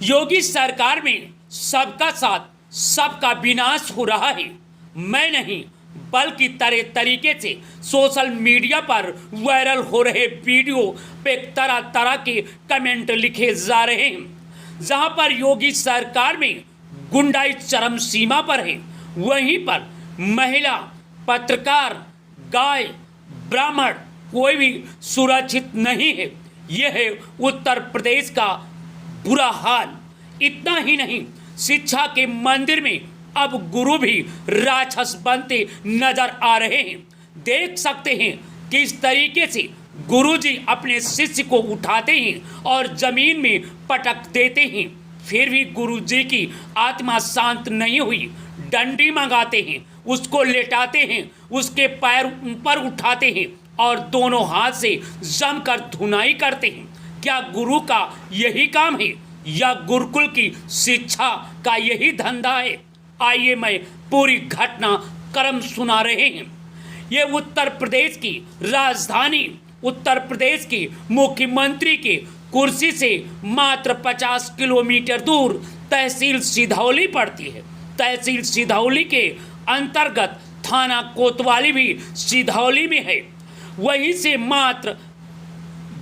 योगी सरकार में सबका साथ सबका विनाश हो रहा है। मैं नहीं बल्कि तरह तरीके से सोशल मीडिया पर वायरल हो रहे वीडियो पे तरह तरह के कमेंट लिखे जा रहे हैं। जहां पर योगी सरकार में गुंडाई चरम सीमा पर है, वहीं पर महिला, पत्रकार, गाय, ब्राह्मण कोई भी सुरक्षित नहीं है। यह है उत्तर प्रदेश का बुरा हाल। इतना ही नहीं, शिक्षा के मंदिर में अब गुरु भी राक्षस बनते नजर आ रहे हैं। देख सकते हैं किस तरीके से गुरुजी अपने शिष्य को उठाते हैं और जमीन में पटक देते हैं। फिर भी गुरुजी की आत्मा शांत नहीं हुई। डंडी मंगाते हैं, उसको लेटाते हैं, उसके पैर ऊपर उठाते हैं और दोनों हाथ से जमकर धुनाई करते हैं। क्या गुरु का यही काम है या गुरुकुल की शिक्षा का यही धंधा है? आइए मैं पूरी घटना क्रम सुना रहे हैं। ये उत्तर प्रदेश की राजधानी, उत्तर प्रदेश की मुख्यमंत्री के कुर्सी से मात्र 50 किलोमीटर दूर तहसील सिधौली पड़ती है। तहसील सिधौली के अंतर्गत थाना कोतवाली भी सिधौली में है। वहीं से मात्र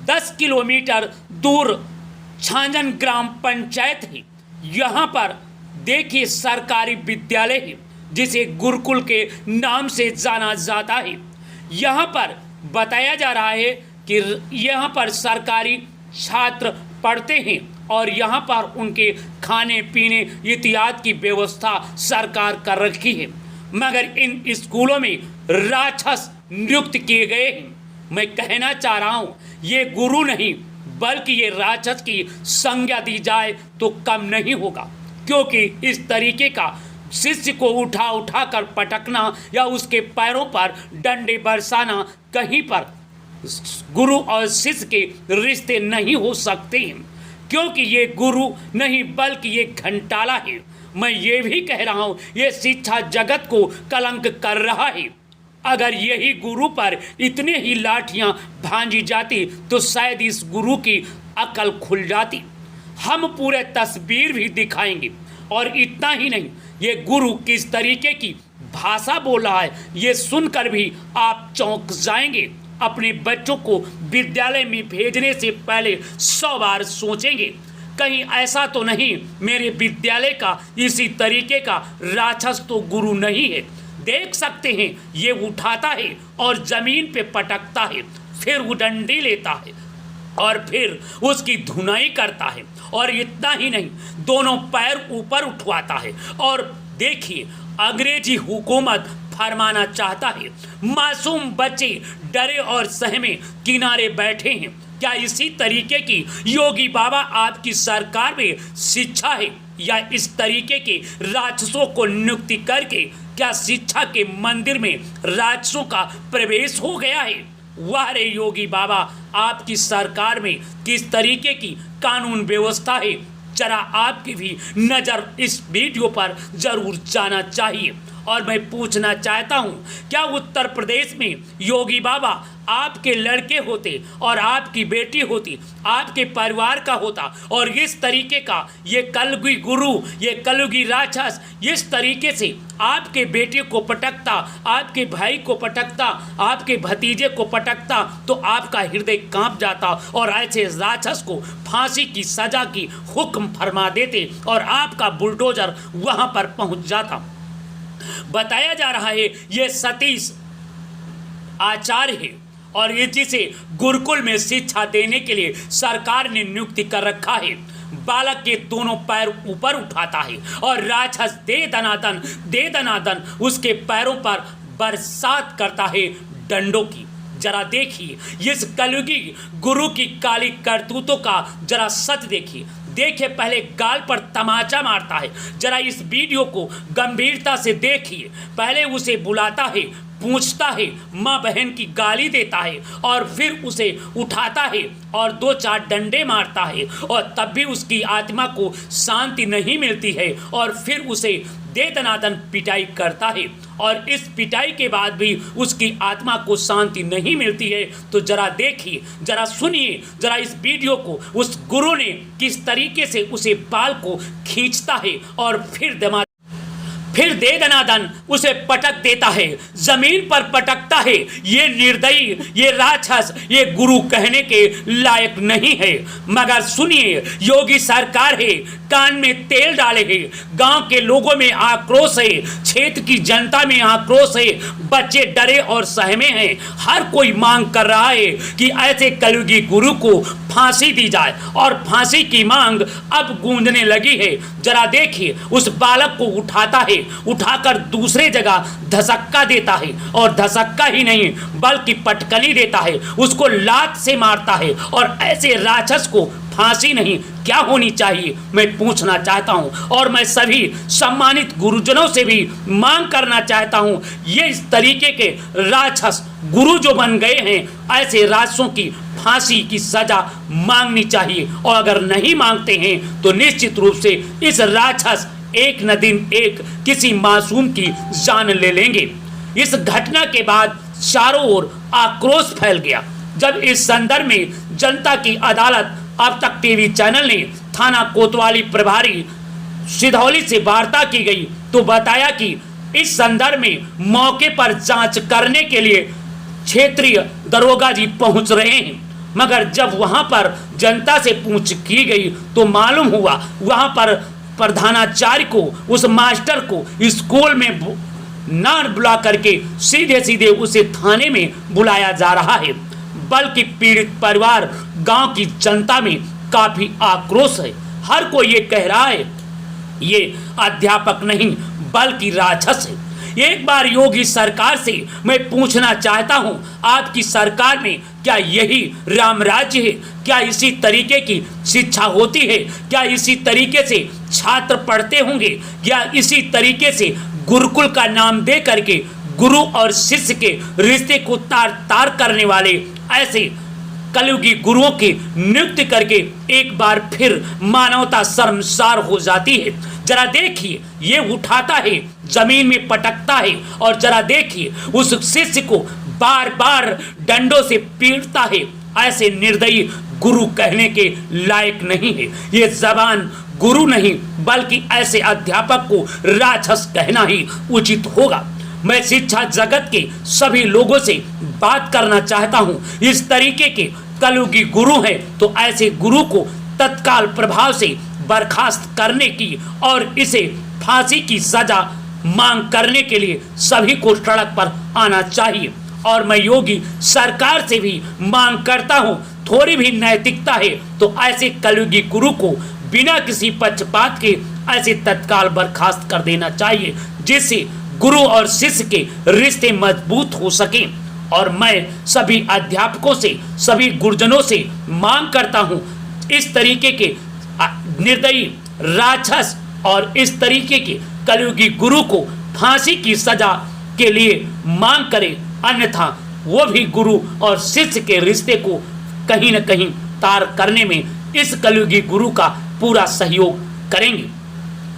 10 किलोमीटर दूर छांजन ग्राम पंचायत है। यहाँ पर देखिए सरकारी विद्यालय है जिसे गुरुकुल के नाम से जाना जाता है। यहाँ पर बताया जा रहा है कि यहाँ पर सरकारी छात्र पढ़ते हैं और यहाँ पर उनके खाने पीने इत्यादि की व्यवस्था सरकार कर रखी है। मगर इन स्कूलों में राक्षस नियुक्त किए गए हैं। मैं कहना चाह रहा हूँ ये गुरु नहीं बल्कि ये राक्षस की संज्ञा दी जाए तो कम नहीं होगा, क्योंकि इस तरीके का शिष्य को उठा उठा कर पटकना या उसके पैरों पर डंडे बरसाना कहीं पर गुरु और शिष्य के रिश्ते नहीं हो सकते हैं, क्योंकि ये गुरु नहीं बल्कि ये घंटाला है। मैं ये भी कह रहा हूँ ये शिक्षा जगत को कलंक कर रहा है। अगर यही गुरु पर इतने ही लाठियाँ भांजी जाती तो शायद इस गुरु की अकल खुल जाती। हम पूरे तस्वीर भी दिखाएंगे। और इतना ही नहीं, ये गुरु किस तरीके की भाषा बोल रहा है ये सुनकर भी आप चौंक जाएंगे। अपने बच्चों को विद्यालय में भेजने से पहले 100 बार सोचेंगे, कहीं ऐसा तो नहीं मेरे विद्यालय का इसी तरीके का राक्षस तो गुरु नहीं है। देख सकते हैं ये उठाता है और जमीन पे पटकता है, फिर वो डंडी लेता है और फिर उसकी धुनाई करता है। और इतना ही नहीं, दोनों पैर ऊपर उठवाता है और देखिए अंग्रेजी हुकूमत फरमाना चाहता है। मासूम बच्चे डरे और सहमे किनारे बैठे हैं। क्या इसी तरीके की योगी बाबा आपकी सरकार में शिक्षा है या इस तरीके के राक्षसों को नियुक्ति करके क्या शिक्षा के मंदिर में राक्षसों का प्रवेश हो गया है? वाह रे योगी बाबा, आपकी सरकार में किस तरीके की कानून व्यवस्था है? जरा आपकी भी नज़र इस वीडियो पर जरूर जाना चाहिए। और मैं पूछना चाहता हूं, क्या उत्तर प्रदेश में योगी बाबा आपके लड़के होते और आपकी बेटी होती, आपके परिवार का होता और इस तरीके का ये कलयुगी गुरु, ये कलयुगी राक्षस इस तरीके से आपके बेटे को पटकता, आपके भाई को पटकता, आपके भतीजे को पटकता तो आपका हृदय कांप जाता और ऐसे राक्षस को फांसी की सजा की हुक्म फरमा देते और आपका बुलडोजर वहां पर पहुंच जाता। बताया जा रहा है ये सतीश आचार्य है और ये जिसे गुरुकुल में शिक्षा देने के लिए सरकार ने नियुक्ति कर रखा है। बालक के दोनों पैर ऊपर उठाता है और राक्षस दे दनादन उसके पैरों पर बरसात करता है डंडों की। जरा देखिए इस कलयुगी गुरु की काली करतूतों का जरा सच देखिए पहले गाल पर तमाचा मारता है। जरा इस वीडियो को गंभीरता से देखिए। पहले उसे बुलाता है पूछता है, माँ बहन की गाली देता है और फिर उसे उठाता है और 2-4 डंडे मारता है और तब भी उसकी आत्मा को शांति नहीं मिलती है और फिर उसे दे दनादन पिटाई करता है और इस पिटाई के बाद भी उसकी आत्मा को शांति नहीं मिलती है, तो जरा देखिए, जरा सुनिए, जरा इस वीडियो को उस गुरु ने किस तरीके से उसे बाल को खींचता है और फिर दे दनादन उसे पटक देता है, जमीन पर पटकता है। ये निर्दयी, ये राक्षस, ये गुरु कहने के लायक नहीं है। मगर सुनिए, योगी सरकार है, कान में तेल डाले है, गांव के लोगों में आक्रोश है, क्षेत्र की जनता में आक्रोश है, बच्चे डरे और सहमे हैं। हर कोई मांग कर रहा है कि ऐसे कलयुगी गुरु को फांसी दी जाए और फांसी की मांग अब गूंजने लगी है। जरा देखिए, उस बालक को उठाता है, उठाकर दूसरे जगह धसक्का देता है और धसक्का ही नहीं बल्कि पटकनी देता है, उसको लात से मारता है। और ऐसे राक्षस को फांसी नहीं क्या होनी चाहिए, मैं पूछना चाहता हूं और मैं सभी सम्मानित गुरुजनों से भी मांग करना चाहता हूं। ये इस तरीके के राक्षस गुरु जो बन गए हैं, ऐसे राक्षसों की फांसी की सजा मांगनी चाहिए और अगर नहीं मांगते हैं तो निश्चित रूप से इस राक्षस एक न दिन एक किसी मासूम की जान ले लेंगे। इस घटना के बाद चारों ओर आक्रोश फैल गया। जब इस संदर्भ में जनता की अदालत अब तक टीवी चैनल ने थाना कोतवाली प्रभारी सिधौली से वार्ता की गई तो बताया कि इस संदर्भ में मौके पर जांच करने के लिए क्षेत्रीय दरोगा जी पहुंच रहे हैं। मगर जब वहां पर जनता से पूछ की गई तो मालूम हुआ वहां पर प्रधानाचार्य को, उस मास्टर को स्कूल में ना बुला करके सीधे सीधे उसे थाने में बुलाया जा रहा है। बल्कि पीड़ित परिवार, गांव की जनता में काफी आक्रोश है। हर कोई ये कह रहा है ये अध्यापक नहीं बल्कि राक्षस है। एक बार योगी सरकार से मैं पूछना चाहता हूं, आपकी सरकार में क्या यही राम राज्य है? क्या इसी तरीके की शिक्षा होती है? क्या इसी तरीके से छात्र पढ़ते होंगे? या इसी तरीके से गुरुकुल का नाम दे करके गुरु और शिष्य के रिश्ते को तार तार करने वाले ऐसे कलयुगी गुरुओं की नियुक्ति करके एक बार फिर मानवता शर्मसार हो जाती है। जरा देखिए, ये उठाता है, जमीन में पटकता है और जरा देखिए उस शिष्य को बार बार डंडों से पीटता है। ऐसे निर्दयी गुरु कहने के लायक नहीं है। ये जबान गुरु नहीं बल्कि ऐसे अध्यापक को राक्षस कहना ही उचित होगा। मैं शिक्षा जगत के सभी लोगों से बात करना चाहता हूं, इस तरीके के कलयुगी गुरु हैं तो ऐसे गुरु को तत्काल प्रभाव से बर्खास्त करने की और इसे फांसी की सजा मांग करने के लिए सभी को सड़क पर आना चाहिए। और मैं योगी सरकार से भी मांग करता हूं, थोड़ी भी नैतिकता है तो ऐसे कलयुगी गुरु को बिना किसी पक्षपात के ऐसे तत्काल बर्खास्त कर देना चाहिए, जिससे गुरु और शिष्य के रिश्ते मजबूत हो सके। और मैं सभी अध्यापकों से, सभी गुरुजनों से मांग करता हूं, इस तरीके के निर्दयी राक्षस और इस तरीके के कलयुगी गुरु को फांसी की सजा के लिए मांग करें, अन्यथा वो भी गुरु और शिष्य के रिश्ते को कहीं न कहीं तार करने में इस कलयुगी गुरु का पूरा सहयोग करेंगे।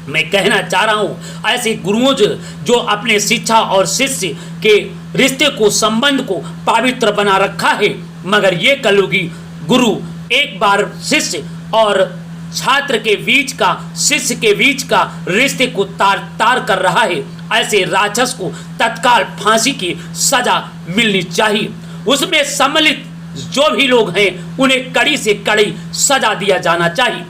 मैं कहना चाह रहा हूं, ऐसे गुरुओं जो अपने शिक्षा और शिष्य के रिश्ते को, संबंध को पवित्र बना रखा है, मगर ये कलयुगी गुरु एक बार शिष्य और छात्र के बीच का, शिष्य के बीच का रिश्ते को तार तार कर रहा है। ऐसे राक्षस को तत्काल फांसी की सजा मिलनी चाहिए। उसमें सम्मिलित जो भी लोग हैं उन्हें कड़ी से कड़ी सजा दिया जाना चाहिए।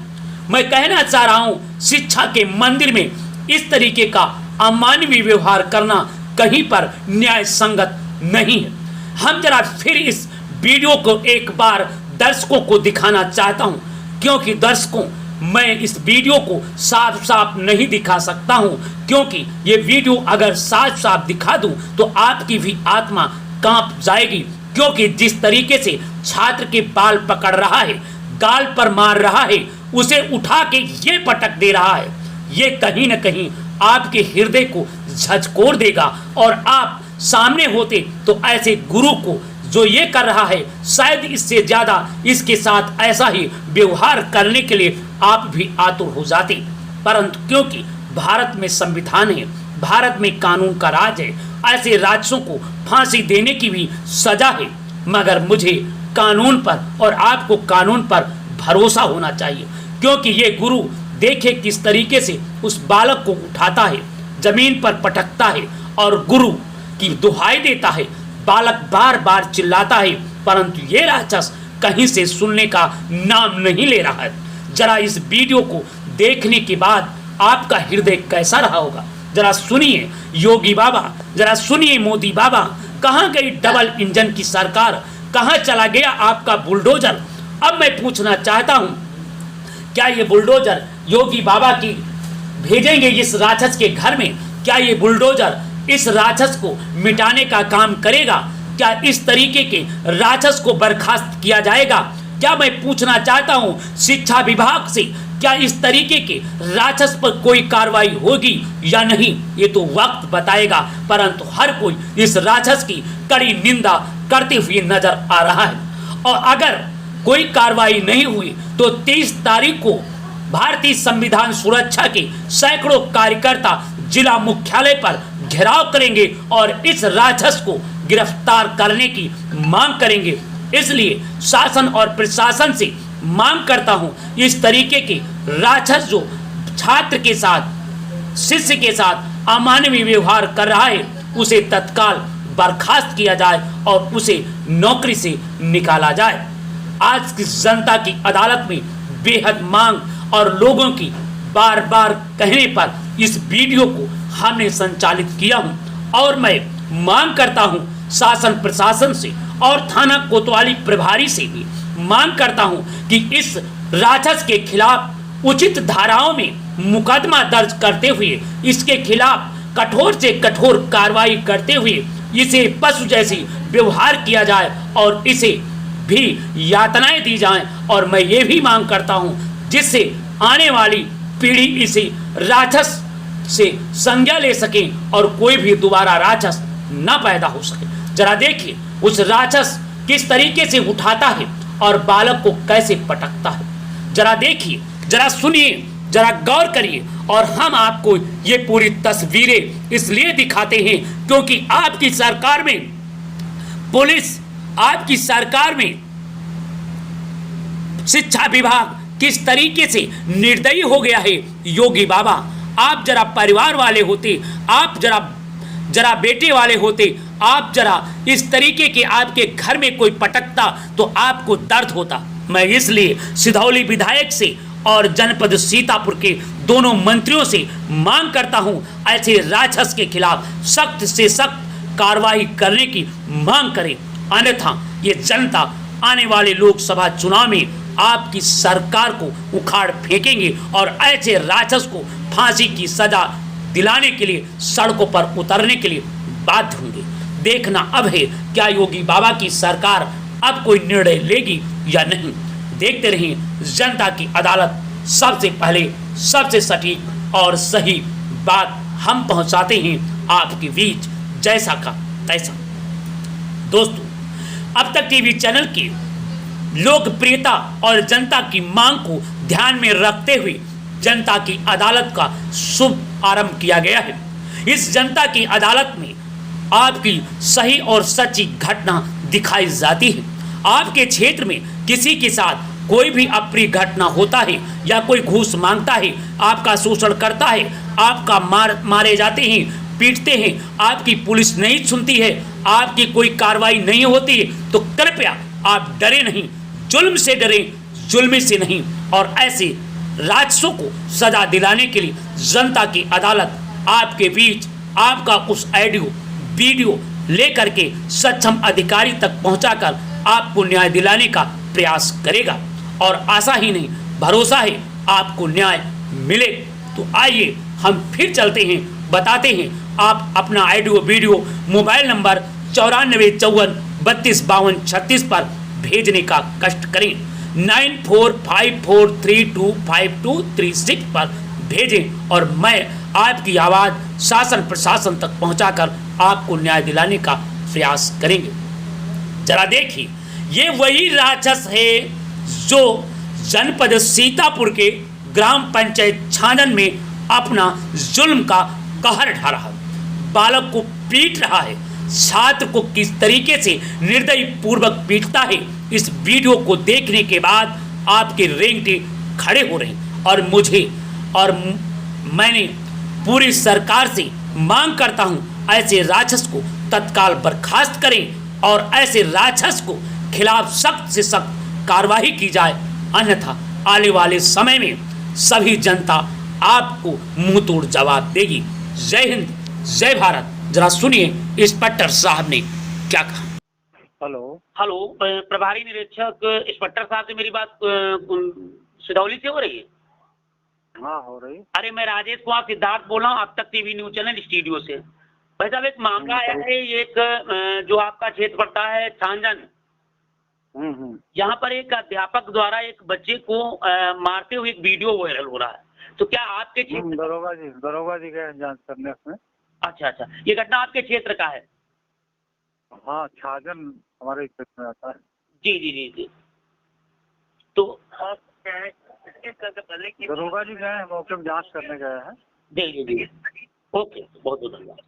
मैं कहना चाह रहा हूं, शिक्षा के मंदिर में इस तरीके का अमानवीय व्यवहार करना कहीं पर न्याय संगत नहीं है। हम जरा फिर इस वीडियो को एक बार दर्शकों को दिखाना चाहता हूं, क्योंकि दर्शकों मैं इस वीडियो को साफ साफ नहीं दिखा सकता हूं, क्योंकि ये वीडियो अगर साफ साफ दिखा दूं तो आपकी भी आत्मा कांप जाएगी। क्योंकि जिस तरीके से छात्र के बाल पकड़ रहा है, गाल पर मार रहा है, उसे उठा के ये पटक दे रहा है, ये कहीं न कहीं आपके हृदय को झकझोर देगा और आप सामने होते तो ऐसे गुरु को जो ये कर रहा है शायद इससे ज्यादा इसके साथ ऐसा ही व्यवहार करने के लिए आप भी आतुर हो जाते, परंतु क्योंकि भारत में संविधान है, भारत में कानून का राज है, ऐसे राक्षसों को फांसी देने की भी सजा है। मगर मुझे कानून पर और आपको कानून पर भरोसा होना चाहिए, क्योंकि ये गुरु देखे किस तरीके से उस बालक को उठाता है, जमीन पर पटकता है और गुरु की दुहाई देता है। बालक बार बार चिल्लाता है, परंतु ये राक्षस कहीं से सुनने का नाम नहीं ले रहा है। जरा इस वीडियो को देखने के बाद आपका हृदय कैसा रहा होगा, जरा सुनिए योगी बाबा, जरा सुनिए मोदी बाबा। कहाँ गई डबल इंजन की सरकार, कहाँ चला गया आपका बुलडोजर? अब मैं पूछना चाहता हूँ, क्या ये बुलडोजर योगी बाबा की भेजेंगे इस राक्षस के घर में? क्या ये बुलडोजर इस राक्षस को मिटाने का काम करेगा? क्या इस तरीके के राक्षस को बर्खास्त किया जाएगा? क्या मैं पूछना चाहता हूं शिक्षा विभाग से, क्या इस तरीके के राक्षस पर कोई कार्रवाई होगी या नहीं, ये तो वक्त बताएगा। परंतु हर कोई इस राक्षस की कड़ी निंदा करते हुए नजर आ रहा है। और अगर कोई कार्रवाई नहीं हुई तो 23 तारीख को भारतीय संविधान सुरक्षा के सैकड़ों कार्यकर्ता जिला मुख्यालय पर घेराव करेंगे और इस राक्षस को गिरफ्तार करने की मांग करेंगे। इसलिए शासन और प्रशासन से मांग करता हूं, इस तरीके के राक्षस जो छात्र के साथ, शिष्य के साथ अमानवीय व्यवहार कर रहा है, उसे तत्काल बर्खास्त किया जाए और उसे नौकरी से निकाला जाए। आज की जनता की अदालत में बेहद मांग और लोगों की बार बार कहने पर इस वीडियो को हमने संचालित किया हूं और मैं मांग करता हूं शासन प्रशासन से और थाना कोतवाली प्रभारी से भी मांग करता हूं कि इस राक्षस के खिलाफ उचित धाराओं में मुकदमा दर्ज करते हुए इसके खिलाफ कठोर से कठोर कार्रवाई करते हुए इसे पशु जैसी व्यवहार किया जाए और इसे भी यातनाएं दी जाएं। और मैं ये भी मांग करता हूं जिससे आने वाली पीढ़ी इसे राक्षस से संज्ञा ले सके और कोई भी दोबारा राक्षस न पैदा हो सके। जरा देखिए उस राक्षस किस तरीके से उठाता है और बालक को कैसे पटकता है। जरा देखिए, जरा सुनिए, जरा गौर करिए। और हम आपको ये पूरी तस्वीरें इसलिए दिखाते हैं क्योंकि आपकी सरकार में पुलिस, आपकी सरकार में शिक्षा विभाग किस तरीके से निर्दयी हो गया है। योगी बाबा, आप जरा परिवार वाले होते, आप जरा बेटे वाले होते, आप जरा इस तरीके के आपके घर में कोई पटकता तो आपको दर्द होता। मैं इसलिए सिधौली विधायक से और जनपद सीतापुर के दोनों मंत्रियों से मांग करता हूं, ऐसे राक्षस के खिलाफ सख्त से सख्त कार्रवाई करने की मांग करें, अन्यथा ये जनता आने वाले लोकसभा चुनाव में आपकी सरकार को उखाड़ फेंकेंगे और ऐसे राक्षस को फांसी की सजा दिलाने के लिए सड़कों पर उतरने के लिए बाध्य होंगे। देखना अब है क्या योगी बाबा की सरकार अब कोई निर्णय लेगी या नहीं। देखते रहिए जनता की अदालत, सबसे पहले सबसे सटीक और सही बात हम पहुंचाते हैं आपके बीच, जैसा का तैसा। दोस्तों, अब तक टीवी चैनल की लोकप्रियता और जनता की मांग को ध्यान में रखते हुए जनता की अदालत का शुभ आरंभ किया गया है। इस जनता की अदालत में आपकी सही और सच्ची घटना दिखाई जाती है। आपके क्षेत्र में किसी के साथ कोई भी अप्रिय घटना होता है या कोई घूस मांगता है, आपका शोषण करता है, आपका मारे जाते हैं, पीटते हैं, आपकी पुलिस नहीं सुनती है, आपकी कोई कार्रवाई नहीं होती है, तो कृपया आप डरे नहीं, जुल्म से डरें, जुल्म से नहीं। और ऐसे राक्षसों को सजा दिलाने के लिए जनता की अदालत आपके बीच आपका उस ऑडियो वीडियो लेकर के सक्षम अधिकारी तक पहुंचाकर आपको न्याय दिलाने का प्रयास करेगा। और आशा ही नहीं, भरोसा है आपको न्याय मिले। तो आइए हम फिर चलते हैं, बताते हैं आप अपना ऑडियो वीडियो मोबाइल नंबर 9454325236 पर भेजने का कष्ट करें। 9454325236 पर भेजें और मैं आपकी आवाज़ शासन प्रशासन तक पहुंचाकर आपको न्याय दिलाने का प्रयास करेंगे। जरा देखिए, ये वही राक्षस है जो जनपद सीतापुर के ग्राम पंचायत छानन में अपना जुल्म का कहर ढा रहा है, बालक को पीट रहा है, छात्र को किस तरीके से निर्दयी पूर्वक पीटता है। इस वीडियो को देखने के बाद आपके रेंगटे खड़े हो रहे हैं और मैंने पूरी सरकार से मांग करता हूं, ऐसे राक्षस को तत्काल बर्खास्त करें और ऐसे राक्षस को खिलाफ सख्त से सख्त कार्रवाई की जाए, अन्यथा आने वाले समय में सभी जनता आपको मुंह तोड़ जवाब देगी। जय हिंद, जय भारत। जरा सुनिए इंस्पेक्टर साहब ने क्या कहा। हेलो, प्रभारी निरीक्षक इंस्पेक्टर साहब से मेरी बात सिदौली से हो रही है? हाँ, हो रही। अरे, मैं राजेश कुमार सिद्धार्थ बोल रहा हूँ, अब तक टीवी न्यूज चैनल स्टूडियो से। भाई साहब, एक मामला आया है, एक जो आपका क्षेत्र पड़ता है छानन, यहाँ पर एक अध्यापक द्वारा एक बच्चे को मारते हुए एक वीडियो वायरल हो रहा है। तो क्या आपके क्षेत्र दरोगा जी गए जांच करने उसमें। अच्छा, ये घटना आपके क्षेत्र का है? हाँ, छाजन हमारे क्षेत्र में आता है। जी। तो दरोगा जी गए हैं, मौके में जांच करने गए हैं। जी। ओके, बहुत बहुत धन्यवाद।